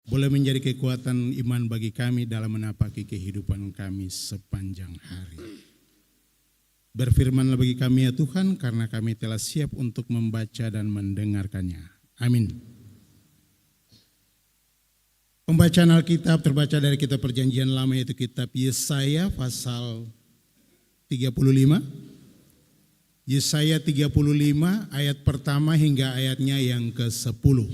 boleh menjadi kekuatan iman bagi kami dalam menapaki kehidupan kami sepanjang hari. Berfirmanlah bagi kami ya Tuhan, karena kami telah siap untuk membaca dan mendengarkannya. Amin. Pembacaan Alkitab terbaca dari kitab Perjanjian Lama, yaitu kitab Yesaya pasal 35. Yesaya 35 ayat pertama hingga ayatnya yang ke-10.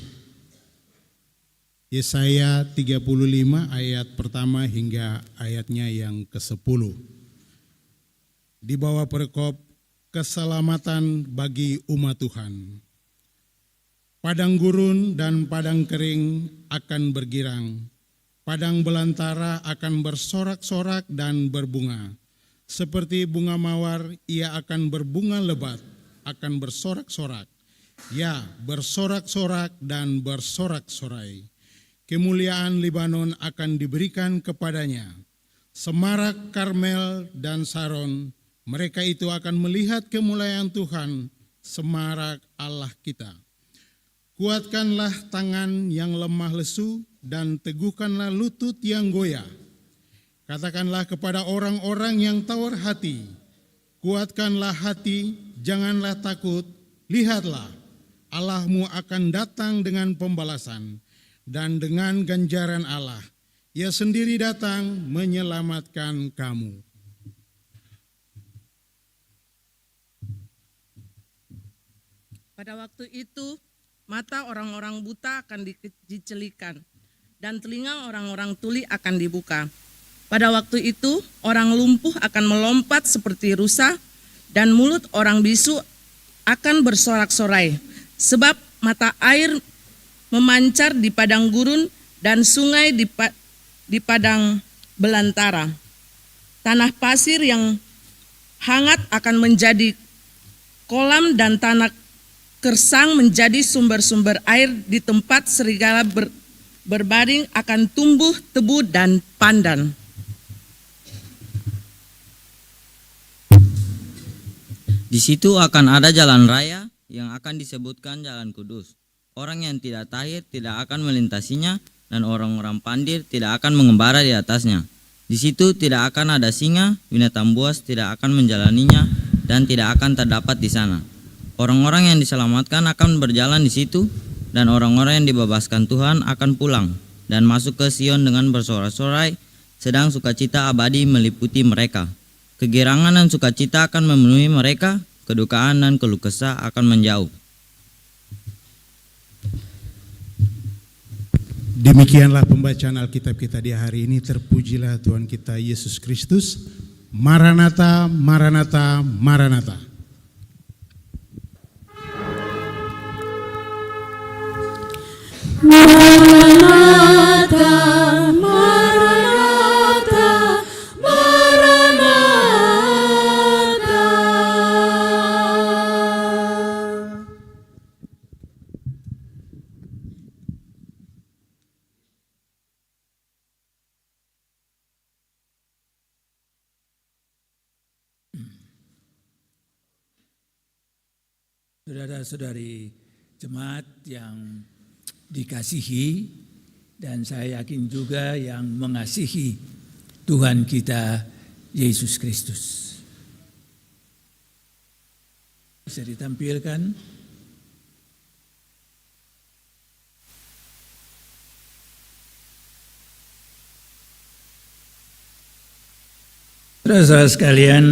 Yesaya 35 ayat pertama hingga ayatnya yang ke-10. Di bawah perikop keselamatan bagi umat Tuhan. Padang gurun dan padang kering akan bergirang, padang belantara akan bersorak-sorak dan berbunga. Seperti bunga mawar, ia akan berbunga lebat, akan bersorak-sorak. Ya, bersorak-sorak dan bersorak-sorai. Kemuliaan Libanon akan diberikan kepadanya. Semarak, Karmel, dan Saron, mereka itu akan melihat kemuliaan Tuhan, semarak Allah kita. Kuatkanlah tangan yang lemah lesu dan teguhkanlah lutut yang goyah. Katakanlah kepada orang-orang yang tawar hati, kuatkanlah hati, janganlah takut. Lihatlah, Allahmu akan datang dengan pembalasan dan dengan ganjaran Allah. Ia sendiri datang menyelamatkan kamu. Pada waktu itu, mata orang-orang buta akan dicelikan, dan telinga orang-orang tuli akan dibuka. Pada waktu itu, orang lumpuh akan melompat seperti rusa, dan mulut orang bisu akan bersorak-sorai. Sebab mata air memancar di padang gurun, dan sungai di padang belantara. Tanah pasir yang hangat akan menjadi kolam, dan tanah kersang menjadi sumber-sumber air. Di tempat serigala berbaring akan tumbuh tebu dan pandan. Di situ akan ada jalan raya yang akan disebutkan jalan kudus. Orang yang tidak tahir tidak akan melintasinya, dan orang-orang pandir tidak akan mengembara di atasnya. Di situ tidak akan ada singa, binatang buas tidak akan menjalaninya, dan tidak akan terdapat di sana. Orang-orang yang diselamatkan akan berjalan di situ, dan orang-orang yang dibebaskan Tuhan akan pulang dan masuk ke Sion dengan bersorak-sorai, sedang sukacita abadi meliputi mereka. Kegirangan dan sukacita akan memenuhi mereka, kedukaan dan keluh kesah akan menjauh. Demikianlah pembacaan Alkitab kita di hari ini. Terpujilah Tuhan kita Yesus Kristus. Maranatha, Maranatha, Maranatha. Maranatha, Maranatha, Maranatha. Saudara-saudari jemaat yang dikasihi, dan saya yakin juga yang mengasihi Tuhan kita Yesus Kristus. Bisa ditampilkan? Saudara-saudara sekalian,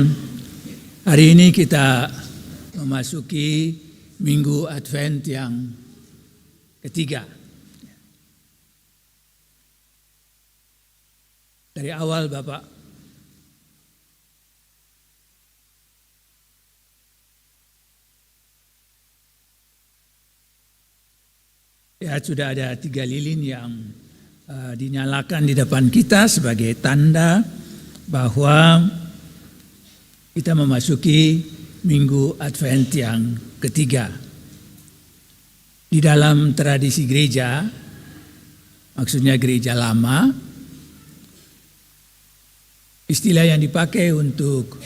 hari ini kita memasuki Minggu Advent yang ketiga. Dari awal Bapak ya sudah ada 3 lilin yang dinyalakan di depan kita sebagai tanda bahwa kita memasuki Minggu Advent yang ketiga. Di dalam tradisi gereja, maksudnya gereja lama, istilah yang dipakai untuk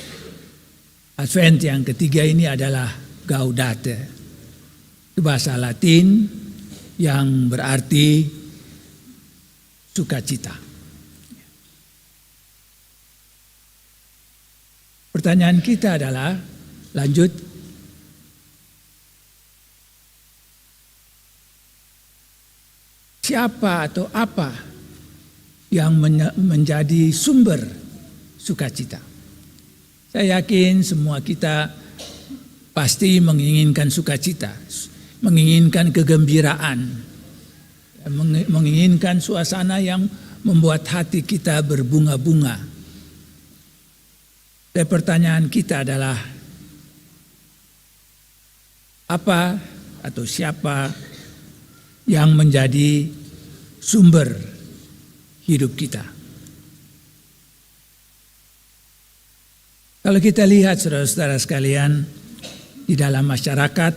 Advent yang ketiga ini adalah Gaudete. Itu bahasa Latin yang berarti sukacita. Pertanyaan kita adalah, lanjut, siapa atau apa yang menjadi sumber sukacita? Saya yakin semua kita pasti menginginkan sukacita, menginginkan kegembiraan, menginginkan suasana yang membuat hati kita berbunga-bunga. Dan pertanyaan kita adalah, apa atau siapa yang menjadi sumber hidup kita? Kalau kita lihat saudara-saudara sekalian di dalam masyarakat,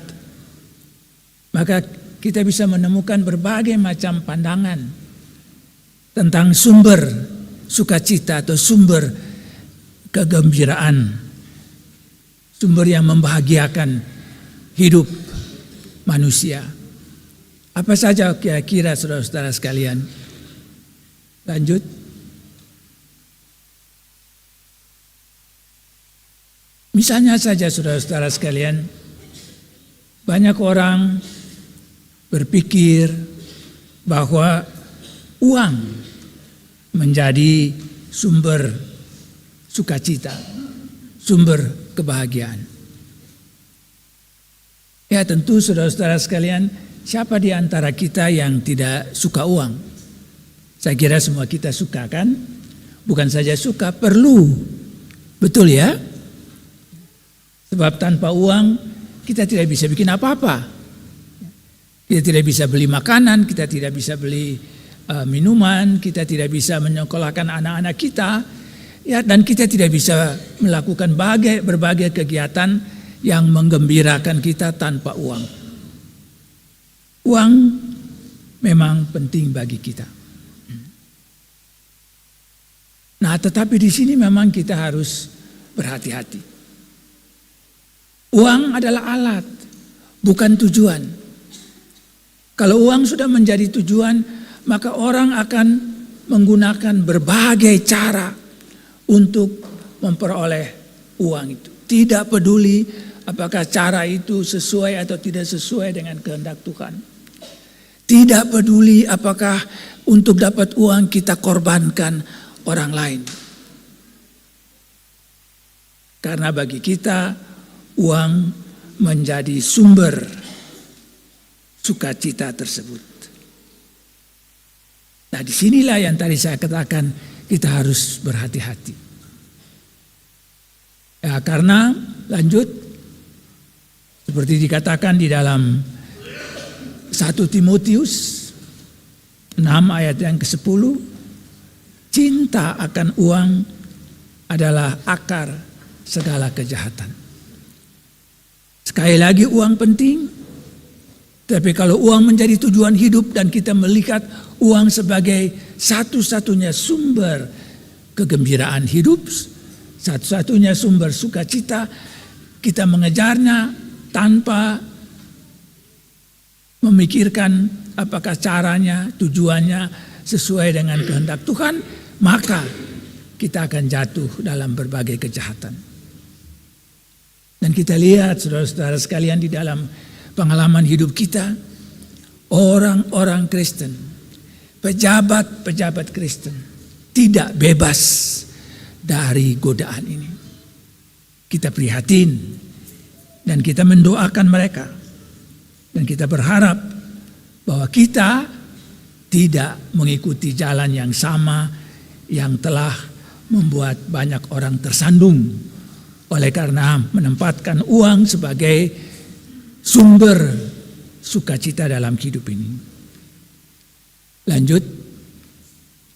maka kita bisa menemukan berbagai macam pandangan tentang sumber sukacita atau sumber kegembiraan, sumber yang membahagiakan hidup manusia. Apa saja kira-kira saudara-saudara sekalian? Lanjut. Misalnya saja saudara-saudara sekalian, banyak orang berpikir bahwa uang menjadi sumber sukacita, sumber kebahagiaan. Ya tentu saudara-saudara sekalian, siapa di antara kita yang tidak suka uang? Saya kira semua kita suka kan? Bukan saja suka, perlu. Betul ya? Sebab tanpa uang kita tidak bisa bikin apa-apa. Kita tidak bisa beli makanan, kita tidak bisa beli minuman, kita tidak bisa menyekolahkan anak-anak kita. Ya, dan kita tidak bisa melakukan berbagai kegiatan yang menggembirakan kita tanpa uang. Uang memang penting bagi kita. Nah, tetapi di sini memang kita harus berhati-hati. Uang adalah alat, bukan tujuan. Kalau uang sudah menjadi tujuan, maka orang akan menggunakan berbagai cara untuk memperoleh uang itu. Tidak peduli apakah cara itu sesuai atau tidak sesuai dengan kehendak Tuhan. Tidak peduli apakah untuk dapat uang kita korbankan orang lain. Karena bagi kita uang menjadi sumber sukacita tersebut. Nah, disinilah yang tadi saya katakan, kita harus berhati-hati. Ya, karena lanjut seperti dikatakan di dalam 1 Timotius 6 ayat yang ke-10, cinta akan uang adalah akar segala kejahatan. Sekali lagi uang penting, tapi kalau uang menjadi tujuan hidup dan kita melihat uang sebagai satu-satunya sumber kegembiraan hidup, satu-satunya sumber sukacita, kita mengejarnya tanpa memikirkan apakah caranya, tujuannya sesuai dengan kehendak Tuhan, maka kita akan jatuh dalam berbagai kejahatan. Dan kita lihat saudara-saudara sekalian di dalam pengalaman hidup kita, orang-orang Kristen, pejabat-pejabat Kristen tidak bebas dari godaan ini. Kita prihatin dan kita mendoakan mereka. Dan kita berharap bahwa kita tidak mengikuti jalan yang sama yang telah membuat banyak orang tersandung oleh karena menempatkan uang sebagai sumber sukacita dalam hidup ini. Lanjut.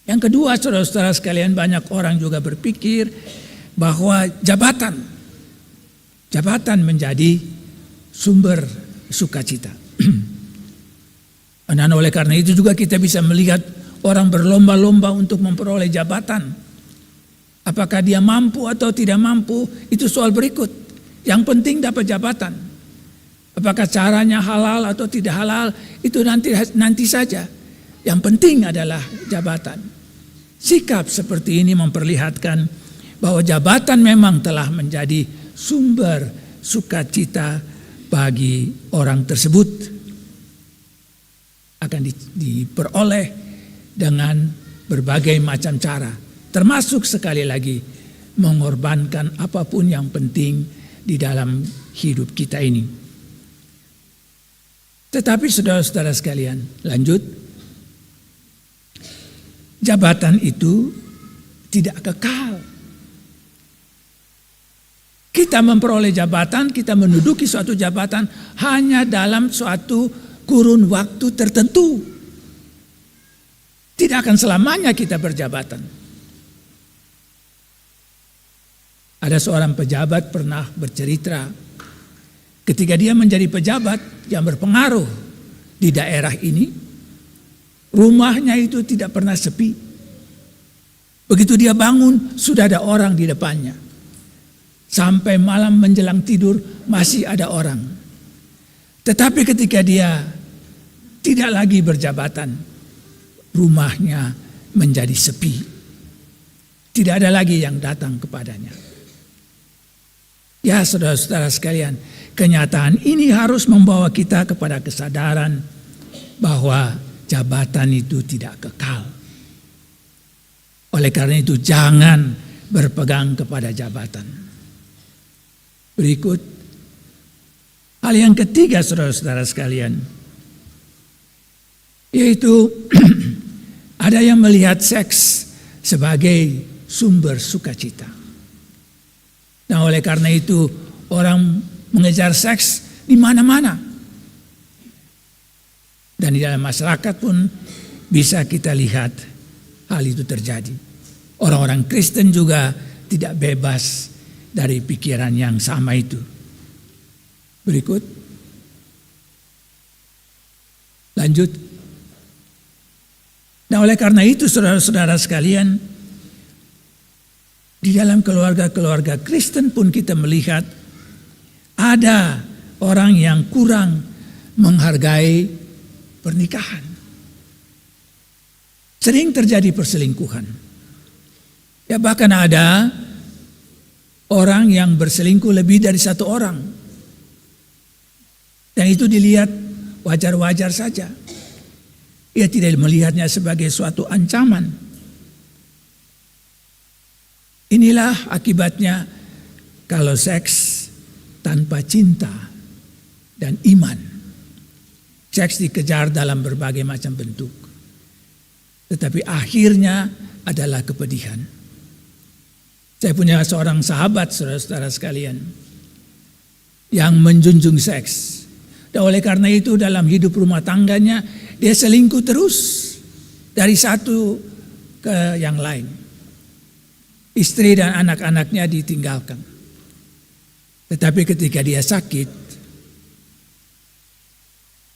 Yang kedua, saudara-saudara sekalian, banyak orang juga berpikir bahwa jabatan menjadi sumber sukacita. Dan oleh karena itu juga kita bisa melihat orang berlomba-lomba untuk memperoleh jabatan. Apakah dia mampu atau tidak mampu, itu soal berikut. Yang penting dapat jabatan. Apakah caranya halal atau tidak halal, itu nanti saja. Yang penting adalah jabatan. Sikap seperti ini memperlihatkan bahwa jabatan memang telah menjadi sumber sukacita bagi orang tersebut. Akan diperoleh dengan berbagai macam cara. Termasuk sekali lagi mengorbankan apapun yang penting di dalam hidup kita ini. Tetapi saudara-saudara sekalian, lanjut. Jabatan itu tidak kekal. Kita memperoleh jabatan, kita menduduki suatu jabatan hanya dalam suatu kurun waktu tertentu. Tidak akan selamanya kita berjabatan. Ada seorang pejabat pernah bercerita, ketika dia menjadi pejabat yang berpengaruh di daerah ini, rumahnya itu tidak pernah sepi. Begitu dia bangun, sudah ada orang di depannya. Sampai malam menjelang tidur, masih ada orang. Tetapi ketika dia tidak lagi berjabatan, rumahnya menjadi sepi. Tidak ada lagi yang datang kepadanya. Ya saudara-saudara sekalian, kenyataan ini harus membawa kita kepada kesadaran bahwa jabatan itu tidak kekal. Oleh karena itu jangan berpegang kepada jabatan. Berikut hal yang ketiga saudara-saudara sekalian, yaitu ada yang melihat seks sebagai sumber sukacita. Nah, oleh karena itu orang mengejar seks di mana-mana. Dan di dalam masyarakat pun bisa kita lihat hal itu terjadi. Orang-orang Kristen juga tidak bebas dari pikiran yang sama itu. Berikut. Lanjut. Nah, oleh karena itu saudara-saudara sekalian, di dalam keluarga-keluarga Kristen pun kita melihat ada orang yang kurang menghargai pernikahan. Sering terjadi perselingkuhan. Ya, bahkan ada orang yang berselingkuh lebih dari satu orang. Dan itu dilihat wajar-wajar saja. Ia tidak melihatnya sebagai suatu ancaman. Inilah akibatnya kalau seks tanpa cinta dan iman. Seks dikejar dalam berbagai macam bentuk. Tetapi akhirnya adalah kepedihan. Saya punya seorang sahabat, saudara-saudara sekalian, yang menjunjung seks. Dan oleh karena itu dalam hidup rumah tangganya, dia selingkuh terus dari satu ke yang lain. Istri dan anak-anaknya ditinggalkan. Tetapi ketika dia sakit,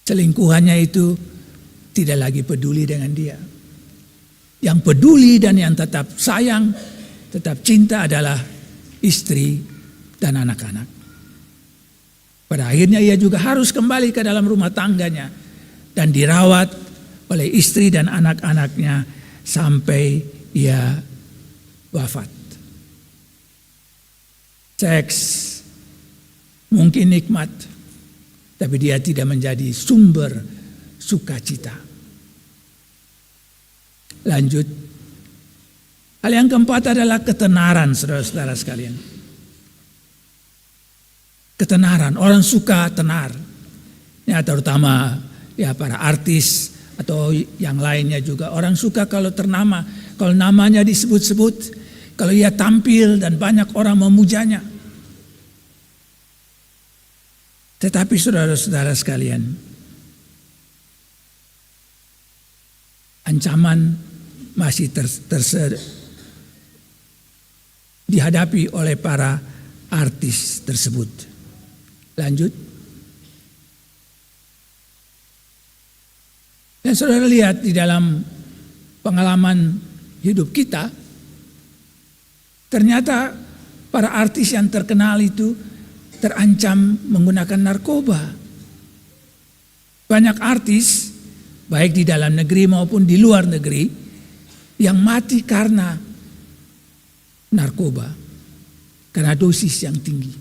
selingkuhannya itu tidak lagi peduli dengan dia. Yang peduli dan yang tetap sayang, tetap cinta adalah istri dan anak-anak. Pada akhirnya ia juga harus kembali ke dalam rumah tangganya dan dirawat oleh istri dan anak-anaknya sampai ia wafat. Seks mungkin nikmat, tapi dia tidak menjadi sumber sukacita. Lanjut. Hal yang keempat adalah ketenaran, saudara-saudara sekalian. Ketenaran, orang suka tenar. Ya, terutama ya para artis atau yang lainnya juga. Orang suka kalau ternama, kalau namanya disebut-sebut, kalau ia tampil dan banyak orang memujanya. Tetapi saudara-saudara sekalian, ancaman masih dihadapi oleh para artis tersebut. Lanjut. Dan saudara lihat di dalam pengalaman hidup kita, ternyata para artis yang terkenal itu terancam menggunakan narkoba. Banyak artis baik di dalam negeri maupun di luar negeri, yang mati karena narkoba, karena dosis yang tinggi.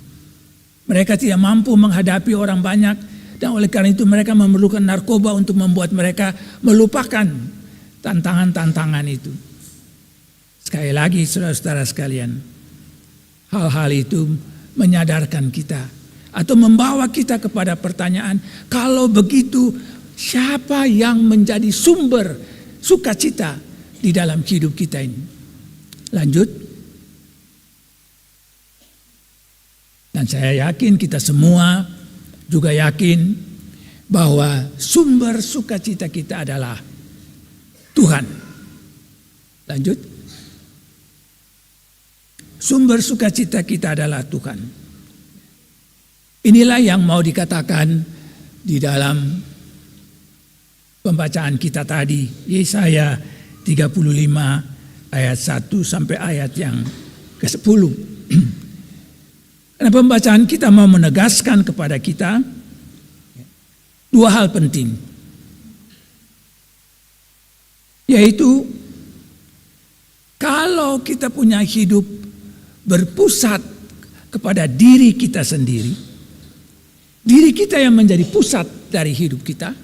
Mereka tidak mampu menghadapi orang banyak, dan oleh karena itu mereka memerlukan narkoba untuk membuat mereka melupakan tantangan-tantangan itu. Sekali lagi saudara-saudara sekalian, hal-hal itu menyadarkan kita atau membawa kita kepada pertanyaan, kalau begitu siapa yang menjadi sumber sukacita di dalam hidup kita ini? Lanjut. Dan saya yakin kita semua juga yakin bahwa sumber sukacita kita adalah Tuhan. Lanjut. Sumber sukacita kita adalah Tuhan. Inilah yang mau dikatakan di dalam pembacaan kita tadi, Yesaya 35 ayat 1 sampai ayat yang ke-10. Karena pembacaan kita mau menegaskan kepada kita dua hal penting. Yaitu kalau kita punya hidup berpusat kepada diri kita sendiri, diri kita yang menjadi pusat dari hidup kita,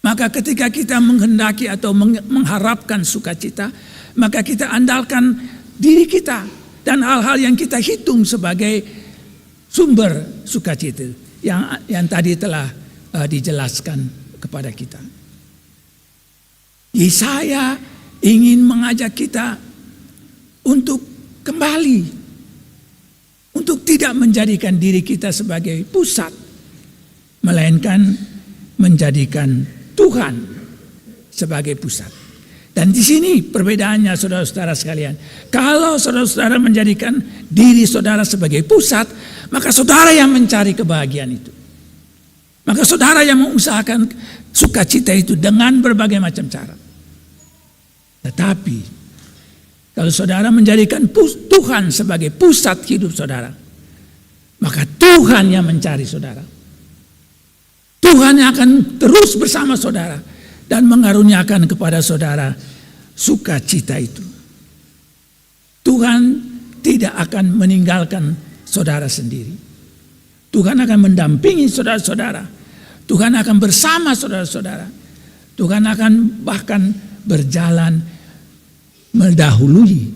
maka ketika kita menghendaki atau mengharapkan sukacita, maka kita andalkan diri kita dan hal-hal yang kita hitung sebagai sumber sukacita yang tadi telah dijelaskan kepada kita. Yesaya ingin mengajak kita untuk kembali, untuk tidak menjadikan diri kita sebagai pusat, melainkan menjadikan Tuhan sebagai pusat. Dan di sini perbedaannya saudara-saudara sekalian. Kalau saudara-saudara menjadikan diri saudara sebagai pusat, maka saudara yang mencari kebahagiaan itu. Maka saudara yang mengusahakan sukacita itu dengan berbagai macam cara. Tetapi kalau saudara menjadikan Tuhan sebagai pusat hidup saudara, maka Tuhan yang mencari saudara. Tuhan yang akan terus bersama saudara dan mengaruniakan kepada saudara sukacita itu. Tuhan tidak akan meninggalkan saudara sendiri. Tuhan akan mendampingi saudara-saudara. Tuhan akan bersama saudara-saudara. Tuhan akan bahkan berjalan mendahului,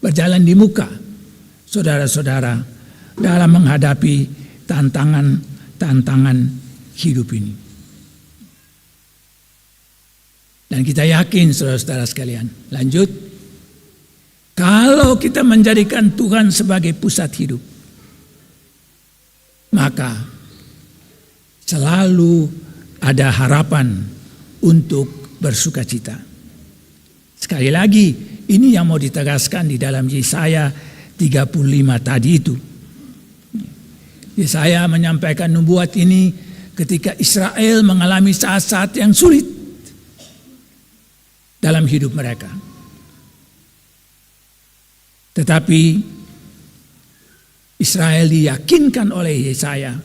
berjalan di muka saudara-saudara dalam menghadapi tantangan hidup ini. Dan kita yakin saudara-saudara sekalian, lanjut, kalau kita menjadikan Tuhan sebagai pusat hidup, maka selalu ada harapan untuk bersukacita. Sekali lagi, ini yang mau ditegaskan di dalam Yesaya 35 tadi itu. Yesaya menyampaikan nubuat ini ketika Israel mengalami saat-saat yang sulit dalam hidup mereka. Tetapi Israel diyakinkan oleh Yesaya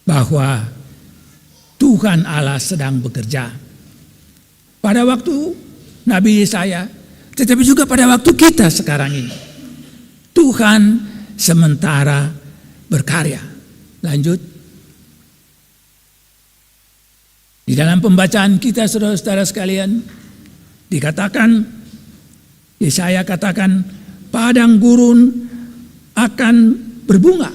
bahwa Tuhan Allah sedang bekerja. Pada waktu Nabi Yesaya, tetapi juga pada waktu kita sekarang ini. Tuhan sementara berkarya. Lanjut. Di dalam pembacaan kita saudara-saudara sekalian, dikatakan, Yesaya katakan, padang gurun akan berbunga.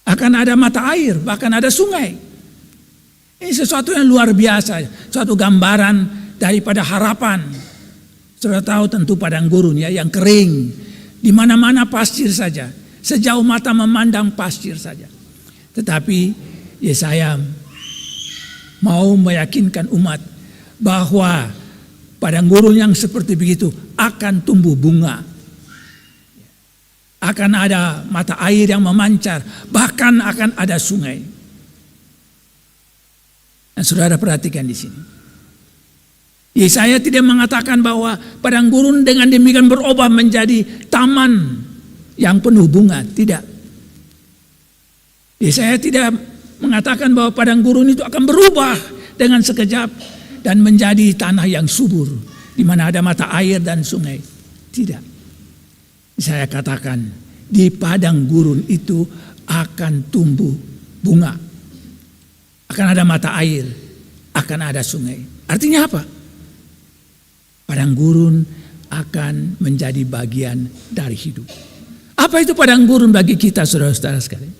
Akan ada mata air, bahkan ada sungai. Ini sesuatu yang luar biasa, suatu gambaran daripada harapan. Saudara tahu tentu padang gurun ya, yang kering, di mana-mana pasir saja, sejauh mata memandang pasir saja. Tetapi Yesaya mau meyakinkan umat bahwa padang gurun yang seperti begitu akan tumbuh bunga. Akan ada mata air yang memancar, bahkan akan ada sungai. Dan saudara perhatikan di sini. Yesaya tidak mengatakan bahwa padang gurun dengan demikian berubah menjadi taman yang penuh bunga. Tidak. Yesaya tidak mengatakan bahwa padang gurun itu akan berubah dengan sekejap dan menjadi tanah yang subur, di mana ada mata air dan sungai. Tidak. Saya katakan di padang gurun itu akan tumbuh bunga. Akan ada mata air, akan ada sungai. Artinya apa? Padang gurun akan menjadi bagian dari hidup. Apa itu padang gurun bagi kita, saudara-saudara sekalian?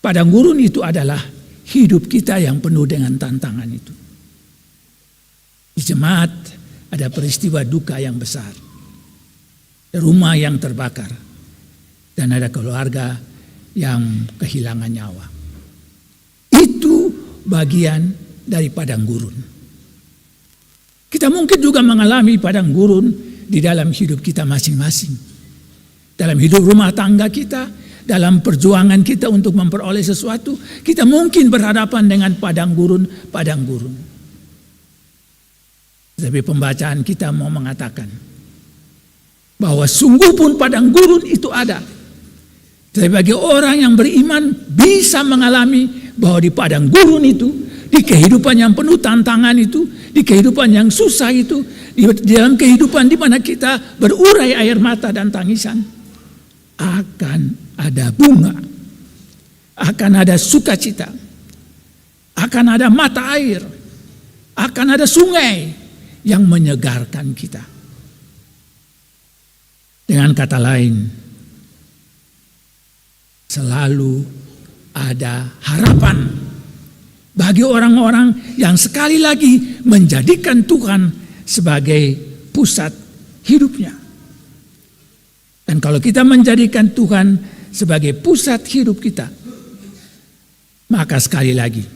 Padang gurun itu adalah hidup kita yang penuh dengan tantangan itu. Di jemaat ada peristiwa duka yang besar. Rumah yang terbakar. Dan ada keluarga yang kehilangan nyawa. Itu bagian dari padang gurun. Kita mungkin juga mengalami padang gurun di dalam hidup kita masing-masing. Dalam hidup rumah tangga kita, dalam perjuangan kita untuk memperoleh sesuatu, kita mungkin berhadapan dengan padang gurun. Tapi pembacaan kita mau mengatakan bahwa sungguh pun padang gurun itu ada. Tapi bagi orang yang beriman bisa mengalami bahwa di padang gurun itu, di kehidupan yang penuh tantangan itu, di kehidupan yang susah itu, di dalam kehidupan di mana kita berurai air mata dan tangisan, akan ada bunga, akan ada sukacita, akan ada mata air, akan ada sungai yang menyegarkan kita. Dengan kata lain, selalu ada harapan bagi orang-orang yang sekali lagi menjadikan Tuhan sebagai pusat hidupnya. Dan kalau kita menjadikan Tuhan sebagai pusat hidup kita, maka sekali lagi,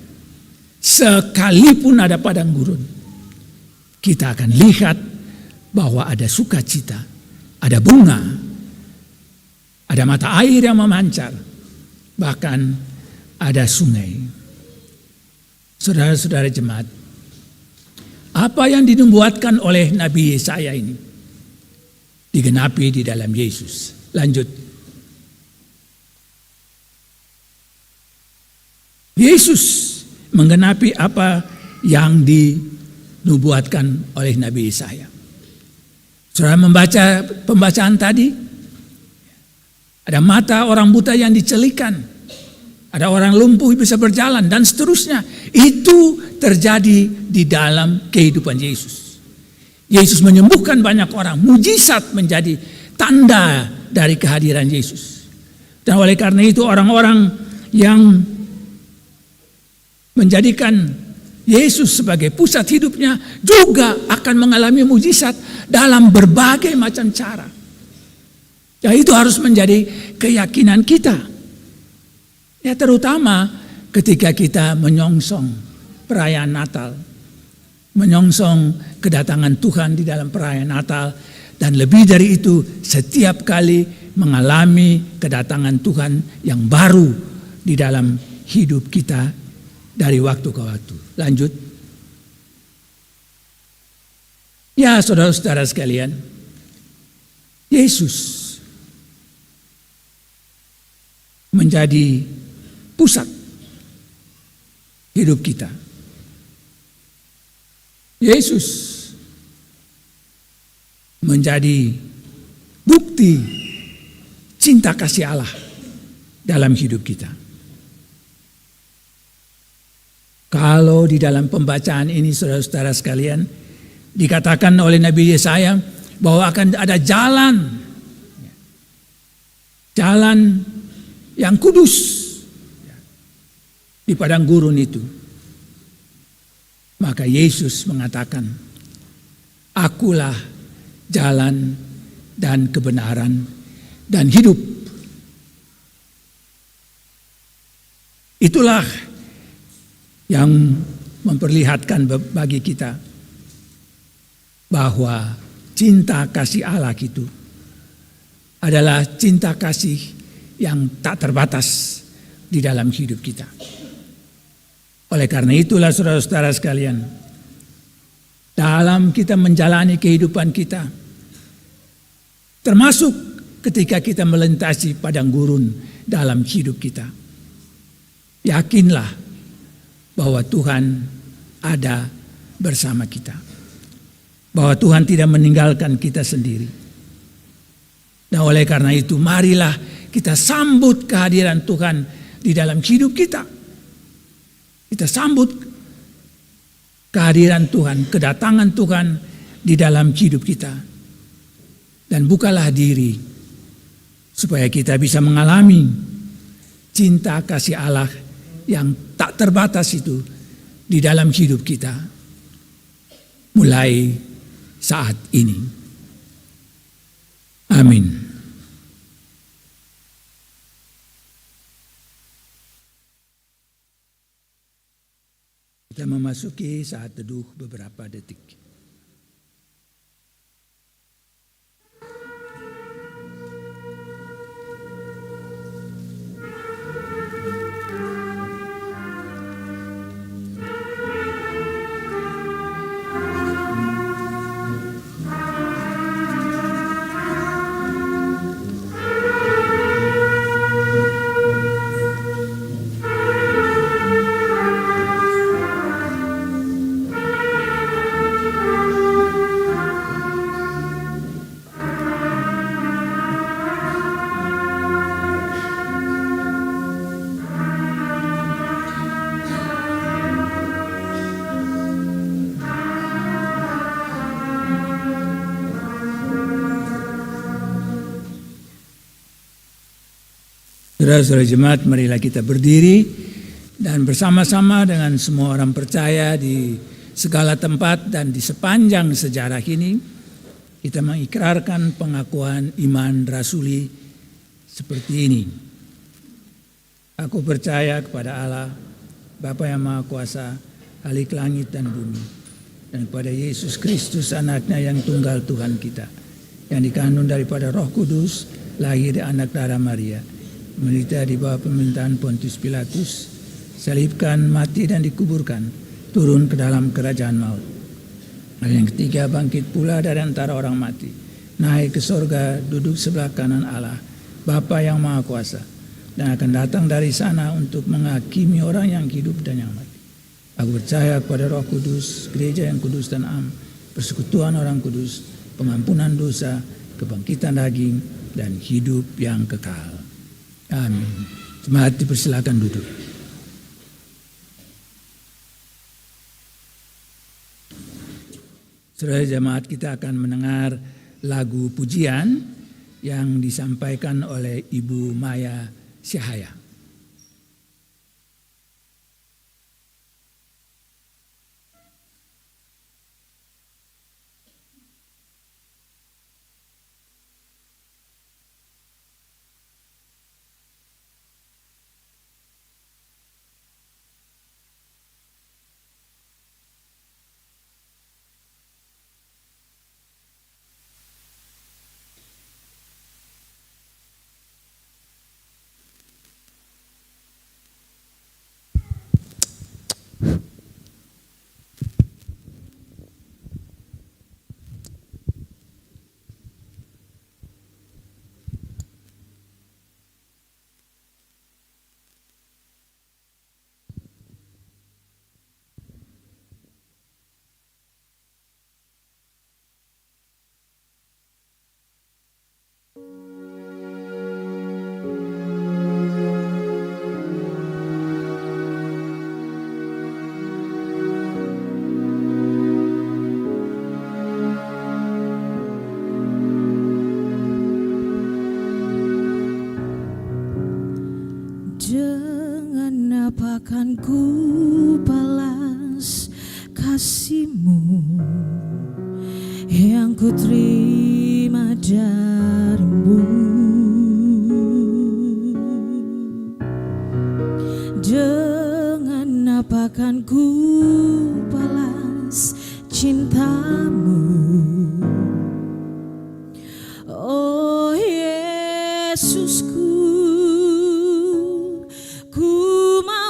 sekalipun ada padang gurun, kita akan lihat bahwa ada sukacita, ada bunga, ada mata air yang memancar, bahkan ada sungai. Saudara-saudara jemaat, apa yang dinubuatkan oleh Nabi Yesaya ini digenapi di dalam Yesus. Lanjut. Yesus menggenapi apa yang dinubuatkan oleh Nabi Yesaya. Saudara membaca pembacaan tadi, ada mata orang buta yang dicelikan. Ada orang lumpuh bisa berjalan dan seterusnya. Itu terjadi di dalam kehidupan Yesus. Yesus menyembuhkan banyak orang. Mujizat menjadi tanda dari kehadiran Yesus. Dan oleh karena itu orang-orang yang menjadikan Yesus sebagai pusat hidupnya juga akan mengalami mujizat dalam berbagai macam cara. Ya, itu harus menjadi keyakinan kita. Ya, terutama ketika kita menyongsong perayaan Natal, menyongsong kedatangan Tuhan di dalam perayaan Natal, dan lebih dari itu setiap kali mengalami kedatangan Tuhan yang baru di dalam hidup kita dari waktu ke waktu. Lanjut. Ya, saudara-saudara sekalian, Yesus menjadi pusat hidup kita. Yesus menjadi bukti cinta kasih Allah dalam hidup kita. Kalau di dalam pembacaan ini saudara-saudara sekalian dikatakan oleh Nabi Yesaya bahwa akan ada jalan yang kudus di padang gurun itu, maka Yesus mengatakan, "Akulah jalan dan kebenaran dan hidup." Itulah yang memperlihatkan bagi kita bahwa cinta kasih Allah itu adalah cinta kasih yang tak terbatas di dalam hidup kita. Oleh karena itulah saudara-saudara sekalian, dalam kita menjalani kehidupan kita, termasuk ketika kita melintasi padang gurun dalam hidup kita, yakinlah bahwa Tuhan ada bersama kita. Bahwa Tuhan tidak meninggalkan kita sendiri. Nah, oleh karena itu marilah kita sambut kehadiran Tuhan di dalam hidup kita. Kita sambut kehadiran Tuhan, kedatangan Tuhan di dalam hidup kita. Dan bukalah diri supaya kita bisa mengalami cinta kasih Allah yang tak terbatas itu di dalam hidup kita. Mulai saat ini. Amin. Kita memasuki saat teduh beberapa detik. Saudara-saudara jemaat, marilah kita berdiri dan bersama-sama dengan semua orang percaya di segala tempat dan di sepanjang sejarah ini, kita mengikrarkan pengakuan iman rasuli seperti ini. Aku percaya kepada Allah, Bapa yang Maha Kuasa, Khalik langit dan bumi, dan kepada Yesus Kristus anaknya yang tunggal Tuhan kita, yang dikandung daripada Roh Kudus, lahir dari anak darah Maria, menderita di bawah pemerintahan Pontius Pilatus, salibkan, mati dan dikuburkan, turun ke dalam kerajaan maut. Dan yang ketiga bangkit pula dari antara orang mati, naik ke sorga, duduk sebelah kanan Allah, Bapa yang Maha Kuasa, dan akan datang dari sana untuk menghakimi orang yang hidup dan yang mati. Aku percaya kepada Roh Kudus, gereja yang kudus dan am, persekutuan orang kudus, pengampunan dosa, kebangkitan daging, dan hidup yang kekal. Amin. Jemaat dipersilakan duduk. Saudara jemaat, kita akan mendengar lagu pujian yang disampaikan oleh Ibu Maya Syahaya. Dengan apa akan ku balas kasih-Mu yang ku terima dari-Mu? Dengan apa akan ku balas cinta-Mu? Oh Yesusku,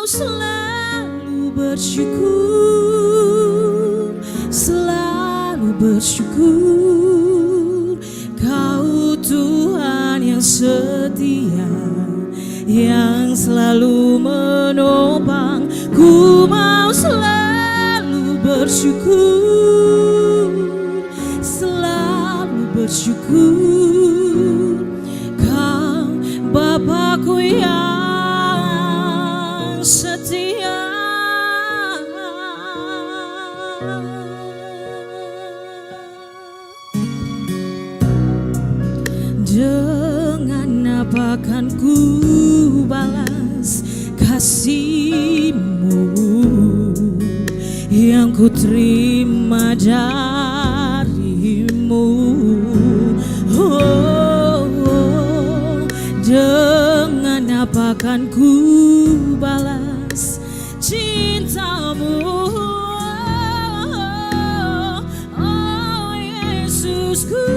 selalu bersyukur, selalu bersyukur. Kau Tuhan yang setia, yang selalu menopang. Ku mau selalu bersyukur, selalu bersyukur. Kau Bapakku yang setia. Dengan apa kan ku balas kasih-Mu yang ku terima dari-Mu? Dengan apa kan ku balas cinta-Mu? Oh Yesusku,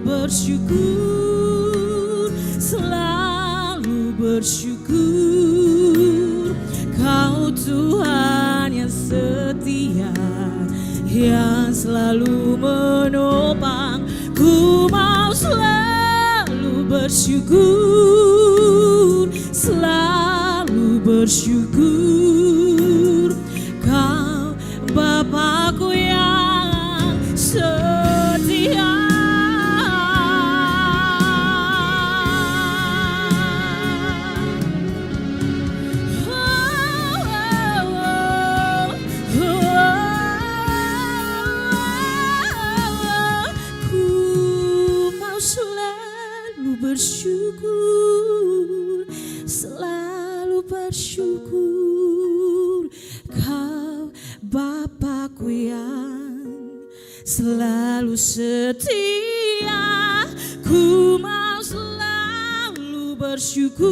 bersyukur, selalu bersyukur. Kau Tuhan yang setia, yang selalu menopang. Ku mau selalu bersyukur, selalu bersyukur. Kau Bapakku yang setia. Bersyukur, selalu bersyukur. Kau Bapakku yang selalu setia. Ku mau selalu bersyukur,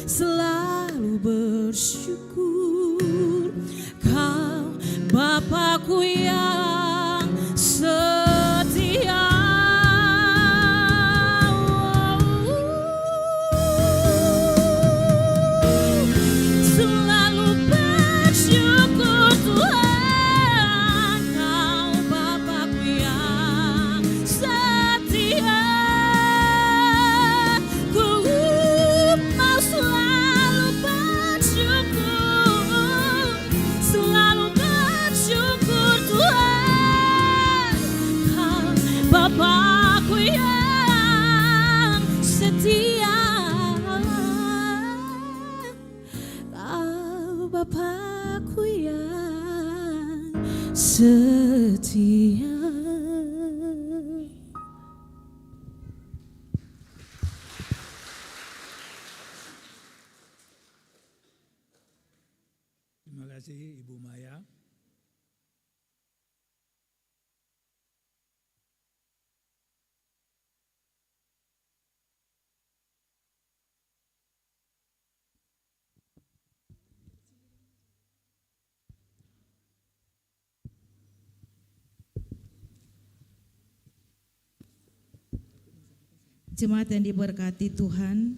selalu bersyukur. Kau Bapakku yang setia. Bapakku yang setia, kau Bapakku yang setia. Terima kasih Ibu Maya. Jemaat yang diberkati Tuhan,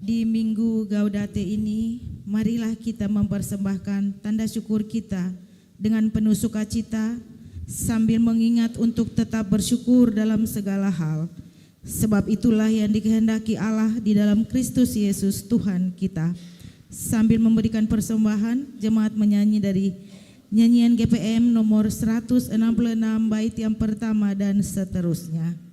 di Minggu Gaudate ini, marilah kita mempersembahkan tanda syukur kita dengan penuh sukacita sambil mengingat untuk tetap bersyukur dalam segala hal. Sebab itulah yang dikehendaki Allah di dalam Kristus Yesus Tuhan kita. Sambil memberikan persembahan, jemaat menyanyi dari nyanyian GPM nomor 166 bait yang pertama dan seterusnya.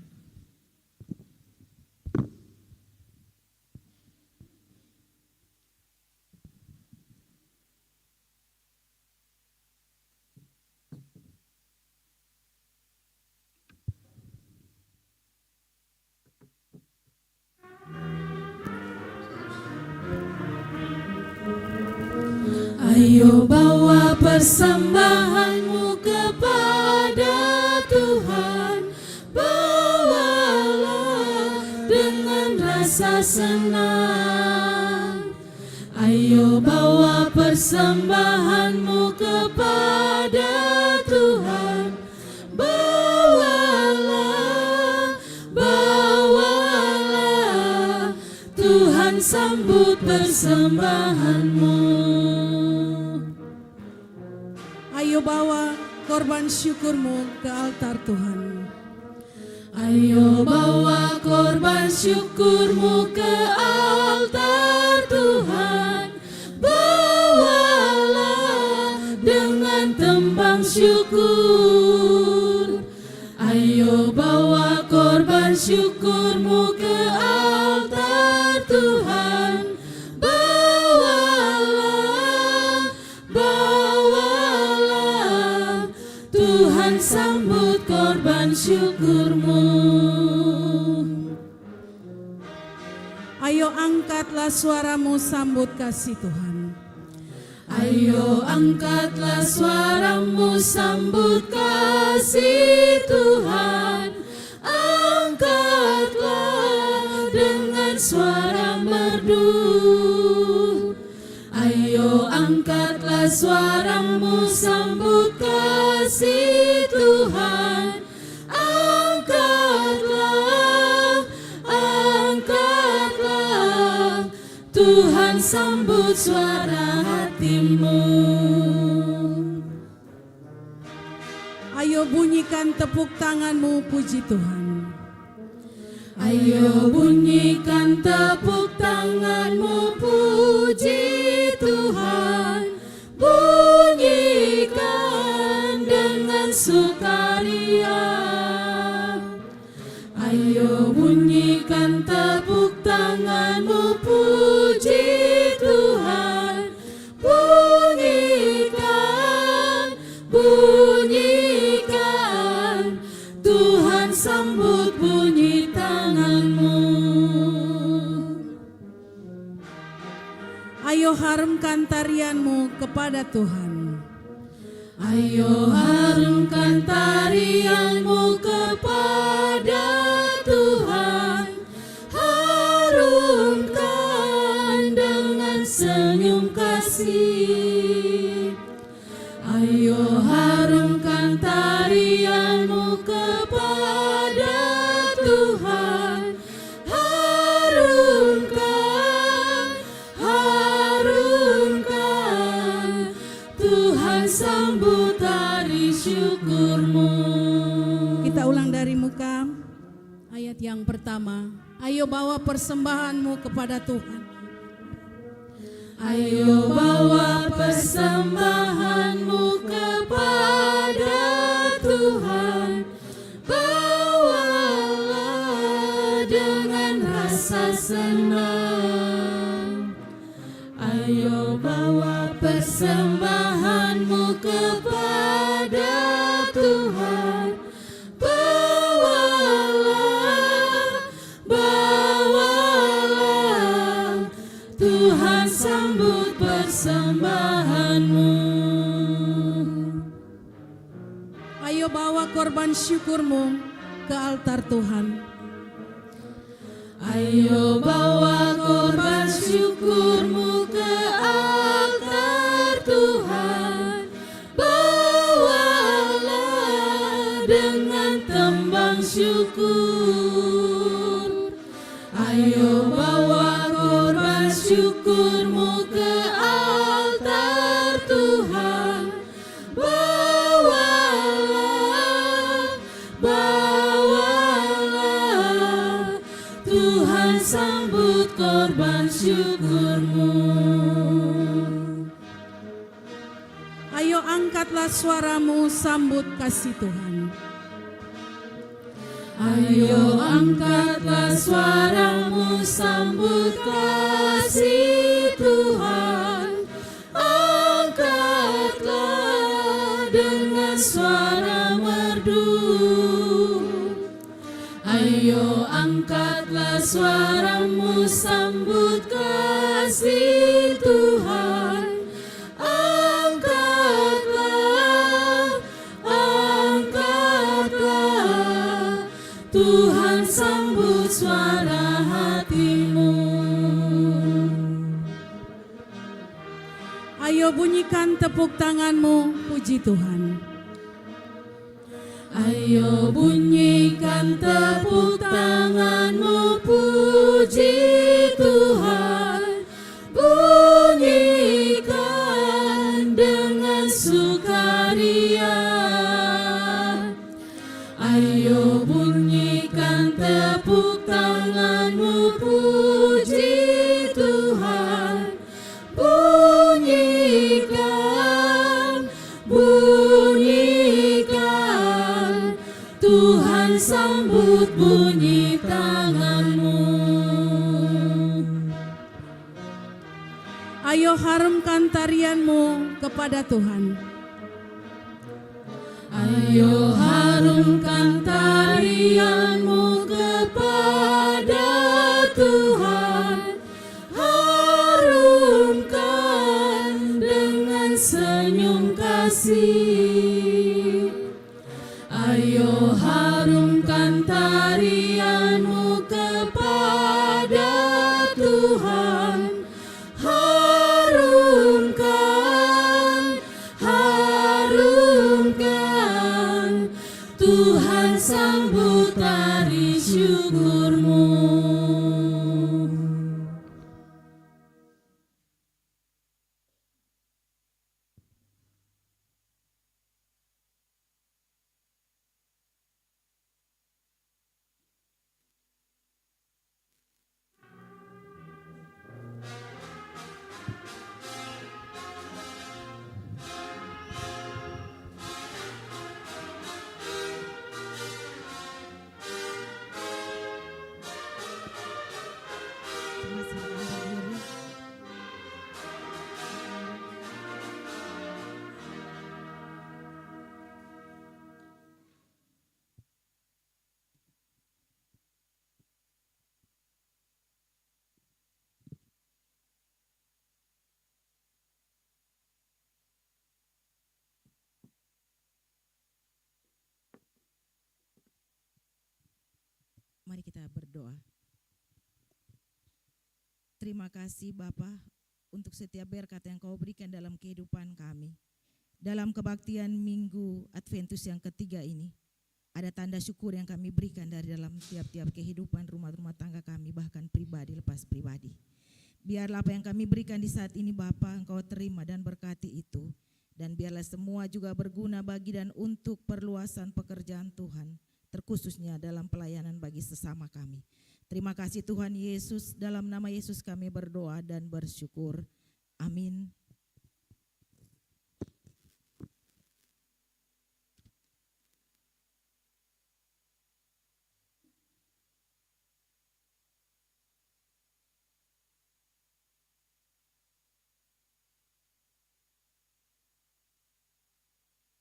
Ayo bawa persembahanmu kepada Tuhan, bawalah dengan rasa senang. Ayo bawa persembahanmu kepada Tuhan, bawalah, bawalah, Tuhan sambut persembahanmu. Ayo bawa korban syukurmu ke altar Tuhan. Ayo bawa korban syukurmu ke altar Tuhan. Bawalah dengan tembang syukur. Ayo bawa korban syukurmu ke altar Tuhan. Bawalah, bawalah, Tuhan sambut korban syukurmu. Ayo angkatlah suaramu sambut kasih Tuhan. Ayo angkatlah suaramu sambut kasih Tuhan. Angkatlah dengan suara merdu. Ayo angkatlah suaramu sambut kasih Tuhan. Angkatlah, angkatlah, Tuhan sambut suara hatimu. Ayo bunyikan tepuk tanganmu puji Tuhan. Ayo bunyikan tepuk tanganmu puji Tuhan. Bunyikan dengan sukaria. Ayo bunyikan tepuk tanganmu puji Tuhan. Bunyikan, bunyikan, Tuhan sambut bunyi tanganmu. Ayo harumkan tarianmu kepada Tuhan. Ayo harumkan tarianmu kepada Tuhan. Harumkan dengan senyum kasih. Ayo harumkan tarianmu kepada Tuhan. Harumkan, harumkan, Tuhan sambut tari syukurmu. Kita ulang dari muka ayat yang pertama. Ayo bawa persembahanmu kepada Tuhan. Ayo bawa persembahanmu kepada Tuhan. Bawalah dengan rasa senang. Ayo bawa persembahanmu kepada Tuhan. Bawalah, bawalah, Tuhan sambut persembahanmu. Ayo bawa korban syukurmu ke altar Tuhan. Ayo bawa korban syukurmu ke altar Tuhan. Bawalah dengan tembang syukur. Ayo bawa korban syukurmu ke altar Tuhan. Bawalah, bawalah, Tuhan sambut korban syukurmu. Ayo angkatlah suaramu sambut kasih Tuhan. Ayo angkatlah suaramu sambut kasih Tuhan. Angkatlah dengan suara merdu. Ayo angkatlah suaramu sambut kasih Tuhan. Angkatlah, angkatlah, Tuhan sambut suara hatimu. Ayo bunyikan tepuk tanganmu puji Tuhan. Ayo bunyikan tepuk tanganmu puji Tuhan. Bunyikan dengan sukaria. Ayo bunyikan Ayo harumkan tarianmu kepada Tuhan. Ayo harumkan tarianmu kepada Tuhan, harumkan dengan senyum kasih. Ayo harumkan tarianmu kepada Tuhan, harumkan, harumkan. Tuhan sambut tari syukurmu. Mari kita berdoa. Terima kasih Bapa untuk setiap berkat yang Kau berikan dalam kehidupan kami. Dalam kebaktian Minggu Adventus yang ketiga ini, ada tanda syukur yang kami berikan dari dalam tiap-tiap kehidupan rumah-rumah tangga kami, bahkan pribadi lepas pribadi. Biarlah apa yang kami berikan di saat ini Bapa, Engkau terima dan berkati itu. Dan biarlah semua juga berguna bagi dan untuk perluasan pekerjaan Tuhan, terkhususnya dalam pelayanan bagi sesama kami. Terima kasih Tuhan Yesus, dalam nama Yesus kami berdoa dan bersyukur. Amin.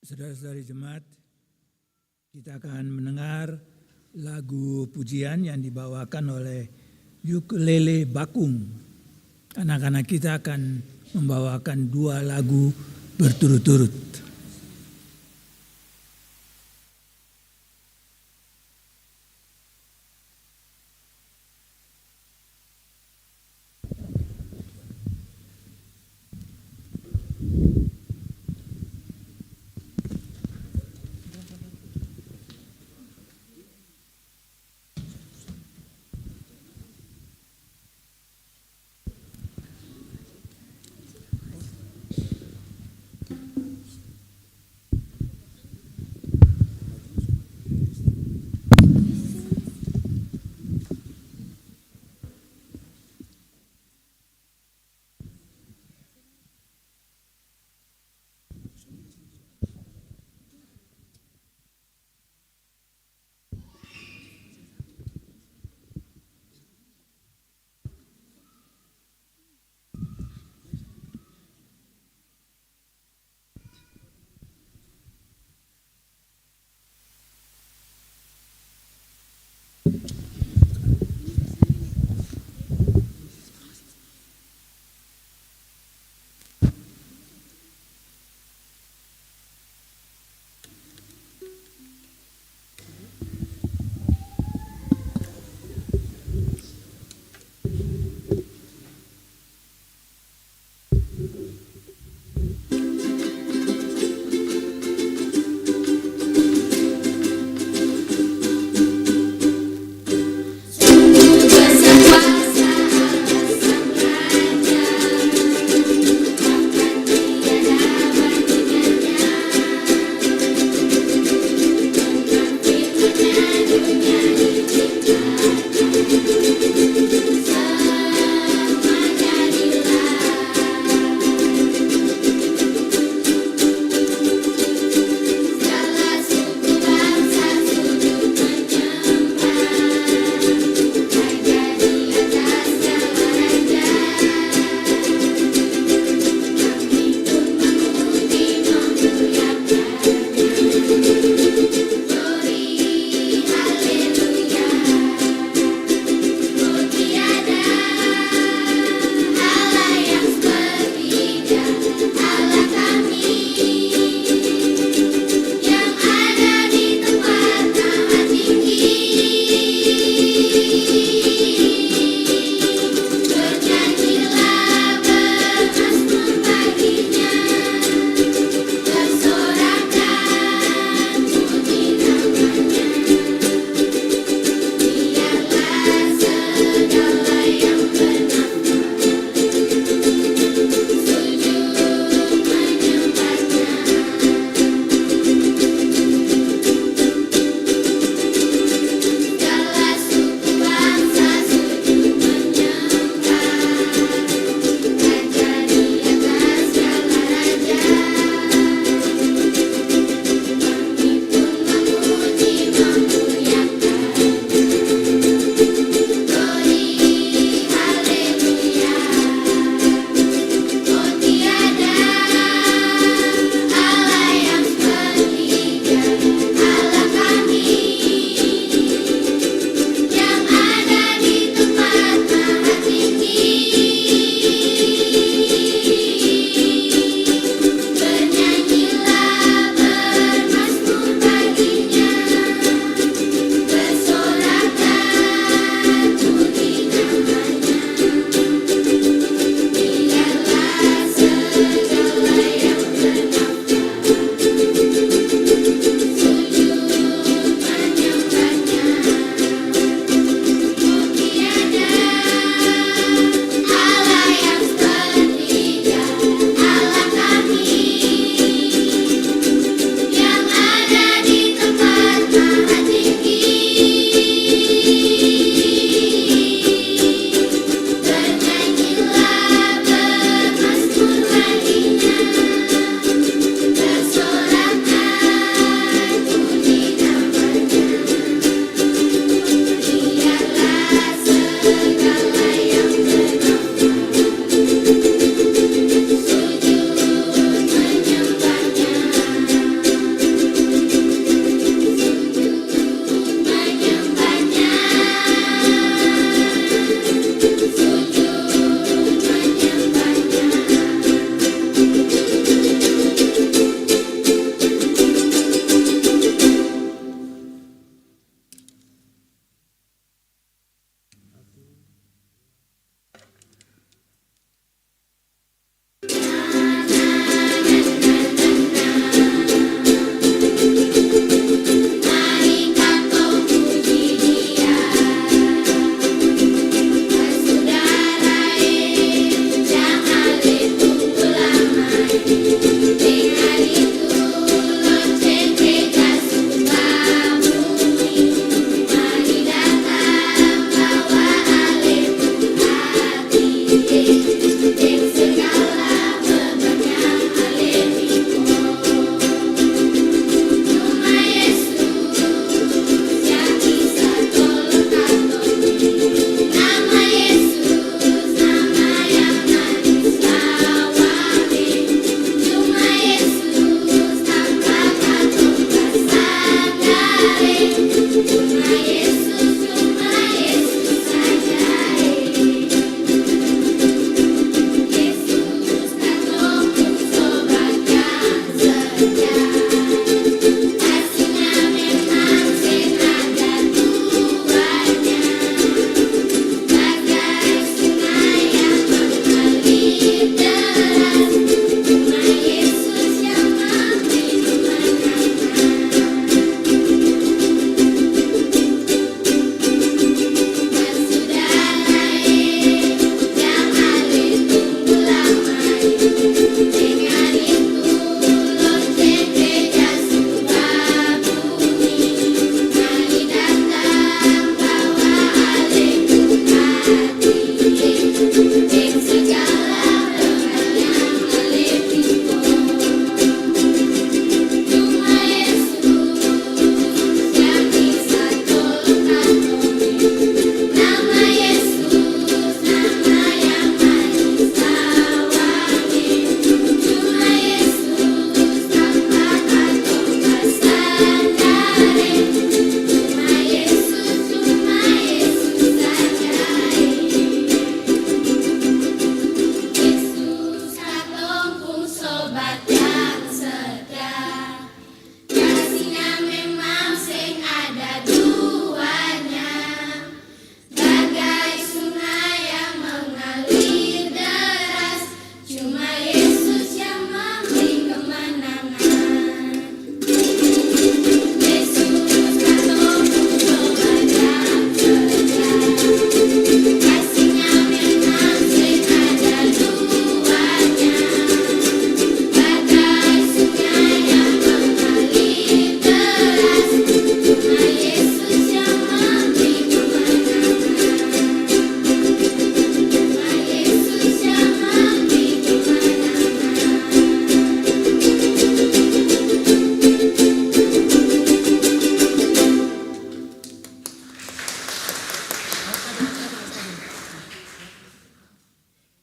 Saudara-saudari jemaat, kita akan mendengar lagu pujian yang dibawakan oleh Ukulele Bakung. Anak-anak kita akan membawakan 2 lagu berturut-turut.